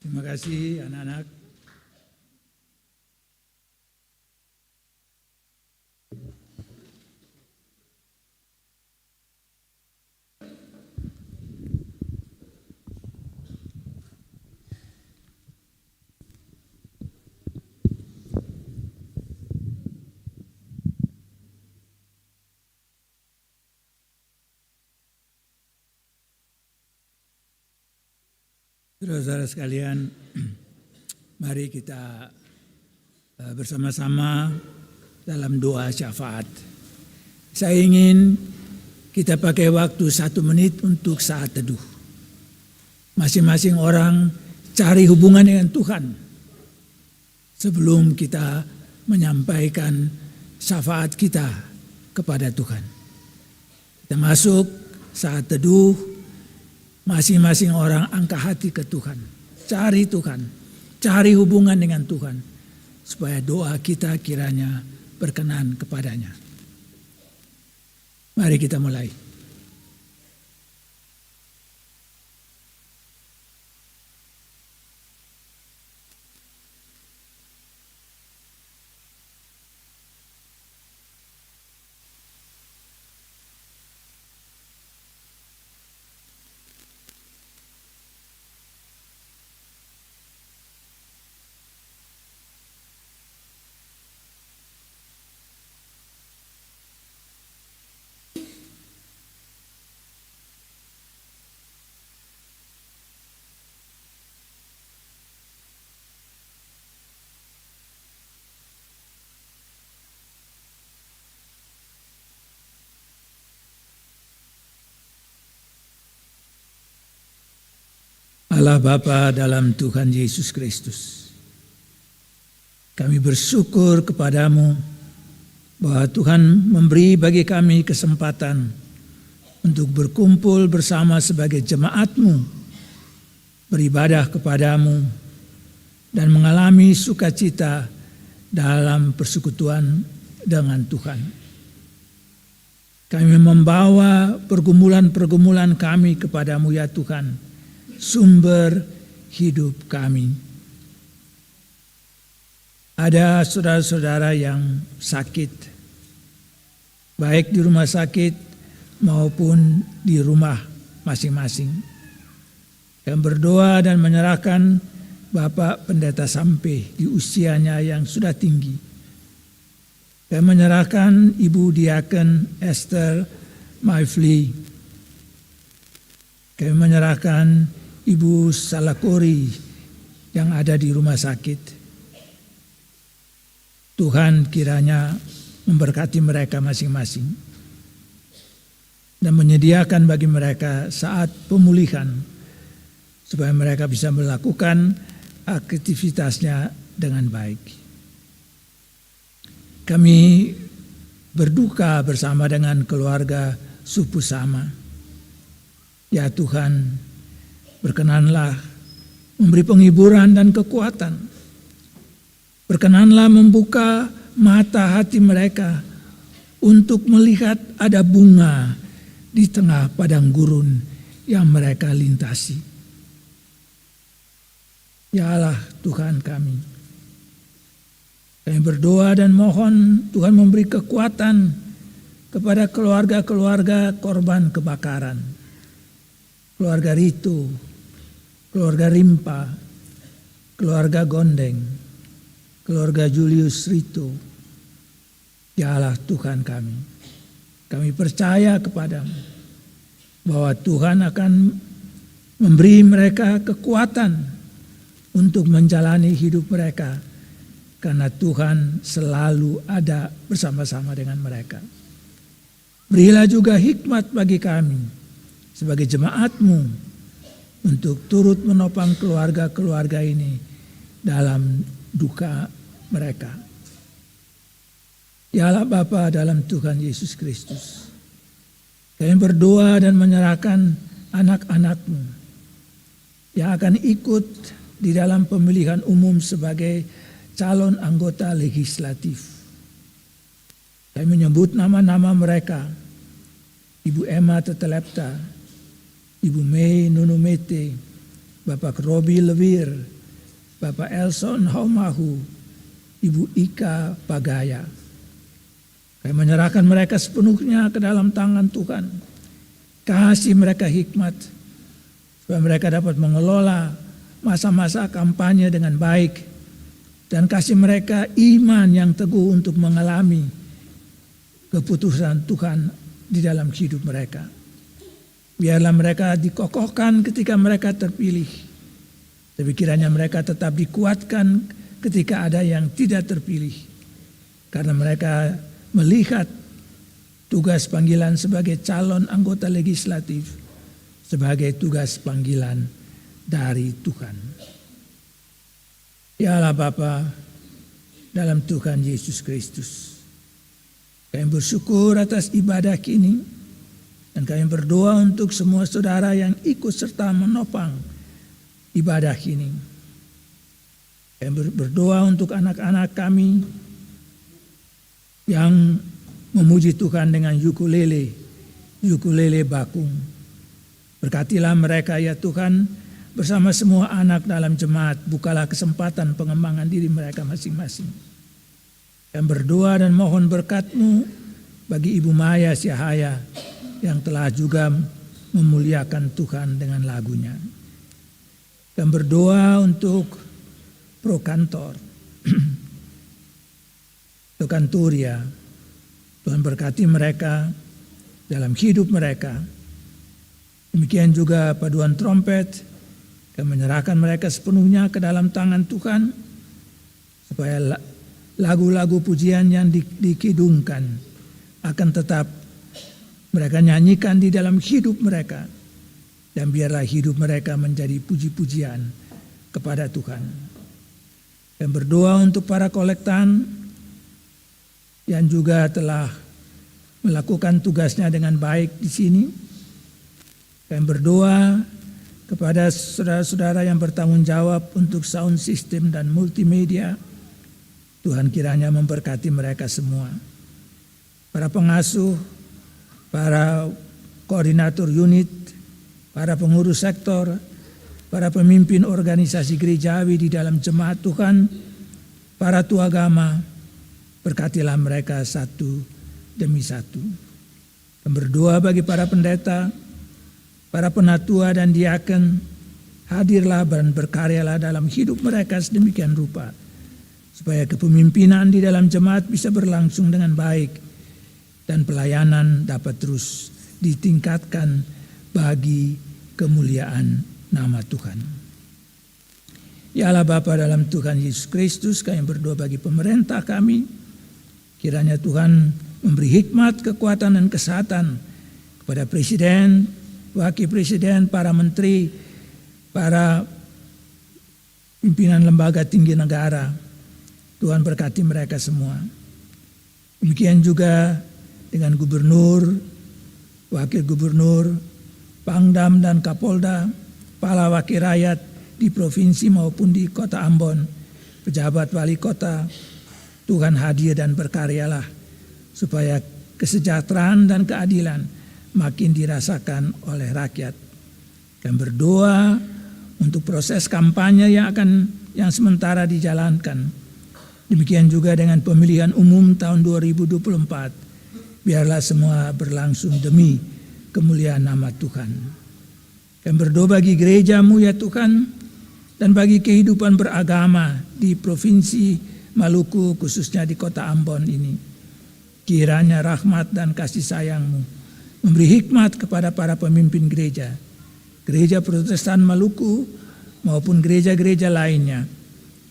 Terima kasih anak-anak. Saudara-saudara sekalian, mari kita bersama-sama dalam doa syafaat. Saya ingin kita pakai waktu 1 menit untuk saat teduh. Masing-masing orang cari hubungan dengan Tuhan sebelum kita menyampaikan syafaat kita kepada Tuhan. Kita masuk saat teduh. Masing-masing orang angkat hati ke Tuhan. Cari Tuhan. Cari hubungan dengan Tuhan. Supaya doa kita kiranya berkenan kepadanya. Mari kita mulai. Allah Bapa dalam Tuhan Yesus Kristus, kami bersyukur kepadamu bahwa Tuhan memberi bagi kami kesempatan untuk berkumpul bersama sebagai jemaat-Mu beribadah kepadamu, dan mengalami sukacita dalam persekutuan dengan Tuhan. Kami membawa pergumulan-pergumulan kami kepadamu ya Tuhan, sumber hidup kami. Ada saudara-saudara yang sakit, baik di rumah sakit maupun di rumah masing-masing. Kami berdoa dan menyerahkan Bapak Pendeta Sampe di usianya yang sudah tinggi. Kami menyerahkan Ibu Diaken Esther Maifli. Kami menyerahkan Ibu Salakori yang ada di rumah sakit. Tuhan kiranya memberkati mereka masing-masing dan menyediakan bagi mereka saat pemulihan supaya mereka bisa melakukan aktivitasnya dengan baik. Kami berduka bersama dengan keluarga Supusama. Ya Tuhan, berkenanlah memberi penghiburan dan kekuatan. Berkenanlah membuka mata hati mereka untuk melihat ada bunga di tengah padang gurun yang mereka lintasi. Ya Allah Tuhan kami berdoa dan mohon Tuhan memberi kekuatan kepada keluarga-keluarga korban kebakaran. Keluarga Ritu, keluarga Rimpa, keluarga Gondeng, keluarga Julius Ritu. Ya Allah Tuhan kami percaya kepadamu bahwa Tuhan akan memberi mereka kekuatan untuk menjalani hidup mereka, karena Tuhan selalu ada bersama-sama dengan mereka. Berilah juga hikmat bagi kami sebagai jemaat-Mu untuk turut menopang keluarga-keluarga ini dalam duka mereka. Ya Allah Bapa dalam Tuhan Yesus Kristus, kami berdoa dan menyerahkan anak-anak-Mu yang akan ikut di dalam pemilihan umum sebagai calon anggota legislatif. Kami menyebut nama-nama mereka: Ibu Emma Tetelepta, Ibu Mei Nunumete, Bapak Robi Lewir, Bapak Elson Haumahu, Ibu Ika Pagaya. Kami menyerahkan mereka sepenuhnya ke dalam tangan Tuhan. Kasih mereka hikmat supaya mereka dapat mengelola masa-masa kampanye dengan baik, dan kasih mereka iman yang teguh untuk mengalami keputusan Tuhan di dalam hidup mereka. Biarlah mereka dikokohkan ketika mereka terpilih, tapi kiranya mereka tetap dikuatkan ketika ada yang tidak terpilih, karena mereka melihat tugas panggilan sebagai calon anggota legislatif sebagai tugas panggilan dari Tuhan. Ya Allah Bapa dalam Tuhan Yesus Kristus, kami bersyukur atas ibadah kini, dan kami berdoa untuk semua saudara yang ikut serta menopang ibadah ini. Kami berdoa untuk anak-anak kami yang memuji Tuhan dengan ukulele bakung. Berkatilah mereka ya Tuhan, bersama semua anak dalam jemaat. Bukalah kesempatan pengembangan diri mereka masing-masing. Dan berdoa dan mohon berkat-Mu bagi Ibu Maya Syahaya yang telah juga memuliakan Tuhan dengan lagunya. Dan berdoa untuk pro kantor Kanturia. Tuhan berkati mereka dalam hidup mereka. Demikian juga paduan trompet, kami menyerahkan mereka sepenuhnya ke dalam tangan Tuhan, supaya lagu-lagu pujian yang dikidungkan akan tetap mereka nyanyikan di dalam hidup mereka, dan biarlah hidup mereka menjadi puji-pujian kepada Tuhan. Dan berdoa untuk para kolektan yang juga telah melakukan tugasnya dengan baik di sini. Kami berdoa kepada saudara-saudara yang bertanggung jawab untuk sound system dan multimedia, Tuhan kiranya memberkati mereka semua. Para pengasuh, para koordinator unit, para pengurus sektor, para pemimpin organisasi gerejawi di dalam jemaat Tuhan, para tua agama, berkatilah mereka satu demi satu. Dan berdoa bagi para pendeta, para penatua dan diaken, hadirlah dan berkaryalah dalam hidup mereka sedemikian rupa, supaya kepemimpinan di dalam jemaat bisa berlangsung dengan baik dan pelayanan dapat terus ditingkatkan bagi kemuliaan nama Tuhan. Ya Allah Bapa dalam Tuhan Yesus Kristus, kami berdoa bagi pemerintah kami, kiranya Tuhan memberi hikmat, kekuatan dan kesehatan kepada Presiden, Wakil Presiden, para menteri, para pimpinan lembaga tinggi negara. Tuhan berkati mereka semua. Demikian juga dengan gubernur, wakil gubernur, Pangdam dan Kapolda, kepala wakil rakyat di provinsi maupun di kota Ambon, pejabat wali kota. Tuhan hadir dan berkaryalah supaya kesejahteraan dan keadilan makin dirasakan oleh rakyat. Dan berdoa untuk proses kampanye yang sementara dijalankan. Demikian juga dengan pemilihan umum tahun 2024. Biarlah semua berlangsung demi kemuliaan nama Tuhan. Dan berdoa bagi gereja-Mu ya Tuhan, dan bagi kehidupan beragama di Provinsi Maluku, khususnya di kota Ambon ini. Kiranya rahmat dan kasih sayang-Mu memberi hikmat kepada para pemimpin gereja, gereja Protestan Maluku maupun gereja-gereja lainnya,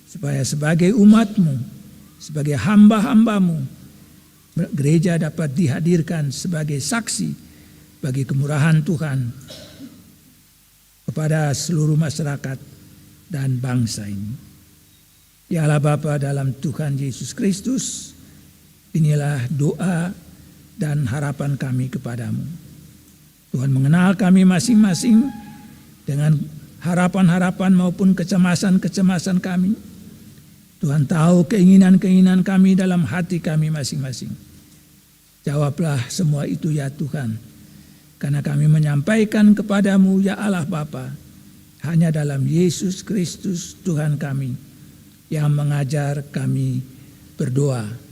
supaya sebagai umat-Mu, sebagai hamba-hamba-Mu, gereja dapat dihadirkan sebagai saksi bagi kemurahan Tuhan kepada seluruh masyarakat dan bangsa ini. Ya Allah Bapa dalam Tuhan Yesus Kristus, inilah doa dan harapan kami kepadamu. Tuhan mengenal kami masing-masing dengan harapan-harapan maupun kecemasan-kecemasan kami. Tuhan tahu keinginan-keinginan kami dalam hati kami masing-masing. Jawablah semua itu ya Tuhan, karena kami menyampaikan kepadamu ya Allah Bapa, hanya dalam Yesus Kristus Tuhan kami yang mengajar kami berdoa.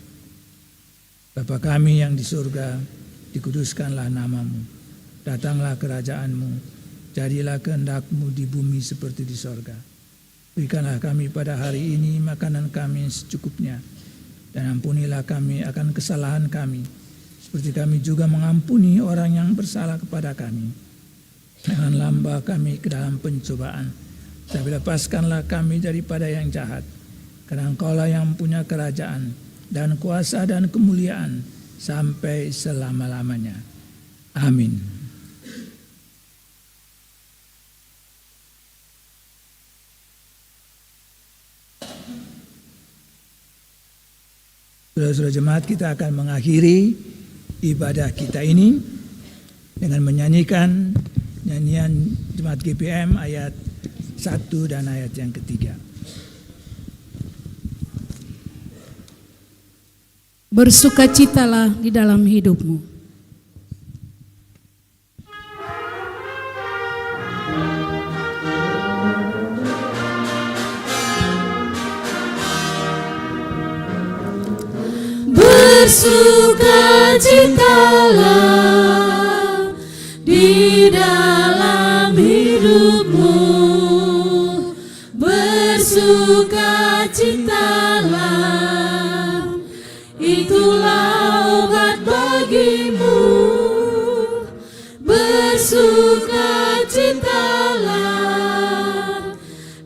Bapa kami yang di surga, dikuduskanlah namamu, datanglah kerajaanmu, jadilah kehendak-Mu di bumi seperti di sorga. Berikanlah kami pada hari ini makanan kami yang secukupnya, dan ampunilah kami akan kesalahan kami, seperti kami juga mengampuni orang yang bersalah kepada kami. Janganlah membawa kami ke dalam pencobaan, tapi lepaskanlah kami daripada yang jahat, karena Engkau-lah yang punya kerajaan dan kuasa dan kemuliaan sampai selama-lamanya. Amin. Saudara-saudara jemaat, kita akan mengakhiri ibadah kita ini dengan menyanyikan nyanyian Jemaat GPM ayat 1 dan ayat yang ketiga. Bersukacitalah di dalam hidupmu. Bersukacitalah di dalam hidupmu. Bersukacitalah, itulah obat bagimu. Bersukacitalah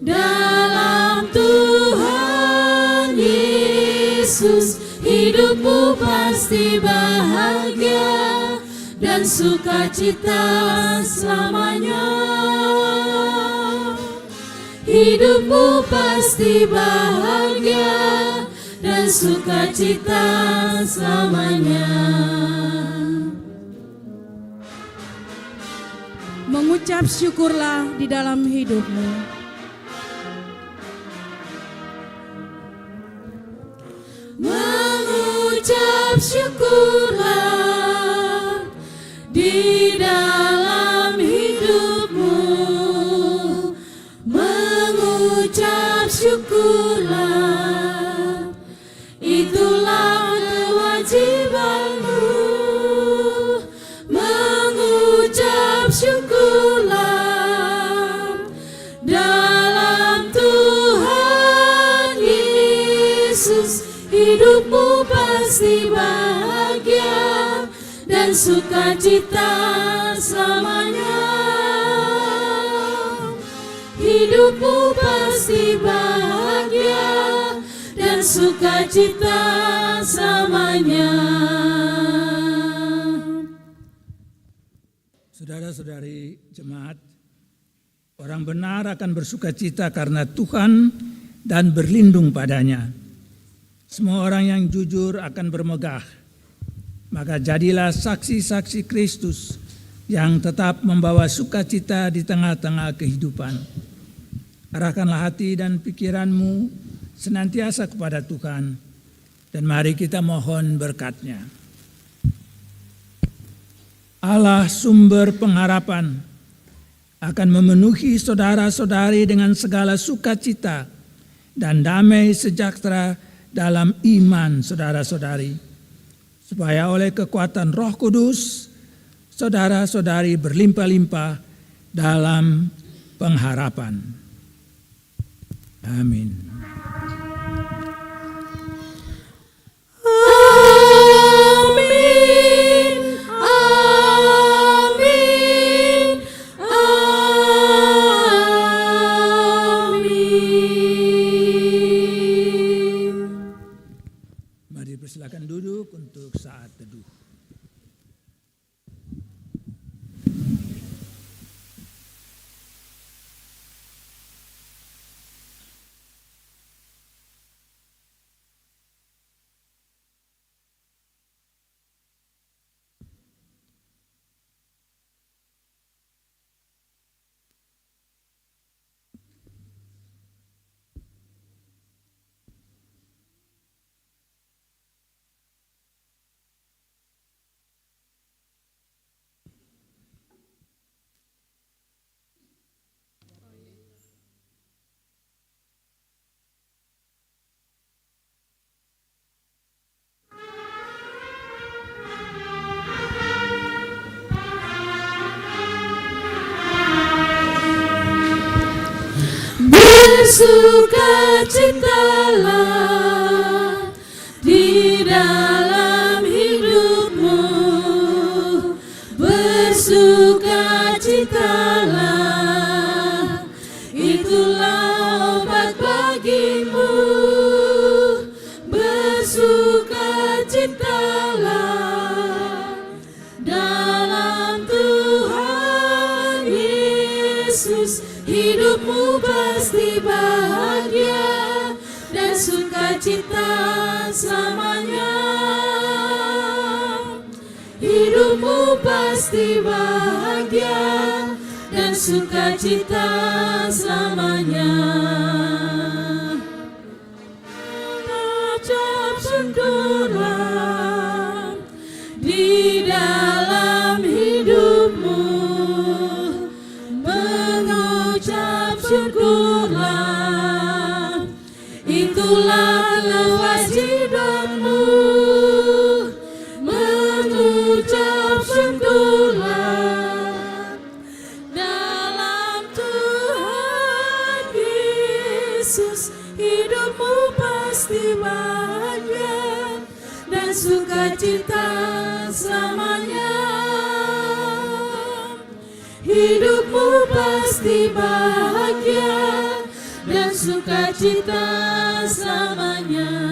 dalam Tuhan Yesus. Hidupmu pasti bahagia dan sukacita selamanya. Hidupmu pasti bahagia dan sukacita selamanya. mengucap syukurlah di dalam hidupmu. Mengucap syukurlah di dalam hidupmu. Mengucap syukurlah, itulah kewajibanmu. Mengucap syukurlah dalam Tuhan Yesus. Hidupmu pasti bahagia dan sukacita selamanya. Hidupmu pasti bahagia dan sukacita selamanya. Saudara-saudari jemaat, orang benar akan bersukacita karena Tuhan dan berlindung padanya. Semua orang yang jujur akan bermegah. Maka jadilah saksi-saksi Kristus yang tetap membawa sukacita di tengah-tengah kehidupan. Arahkanlah hati dan pikiranmu senantiasa kepada Tuhan, dan mari kita mohon berkat-Nya. Allah sumber pengharapan akan memenuhi saudara-saudari dengan segala sukacita dan damai sejahtera dalam iman saudara-saudari, supaya oleh kekuatan Roh Kudus saudara-saudari berlimpah-limpah dalam pengharapan. Amin. Amin, amin, amin. Mari persilakan duduk untuk saat teduh. Bersukacitalah di dalam hidupmu. Bersukacitalah, itulah obat bagimu. Bersukacitalah dalam Tuhan Yesus. Hidupmu pasti bahagia dan sukacita selamanya. Hidupmu pasti bahagia dan sukacita selamanya. Ucap syukurlah di dalam hidupmu. Mengucap syukurlah, itulah kewajibanmu. Mengucap syukurlah dalam Tuhan Yesus. Hidupmu pasti bahagia dan sukacita selamanya. Hidupmu pasti bahagia dan sukacita selamanya.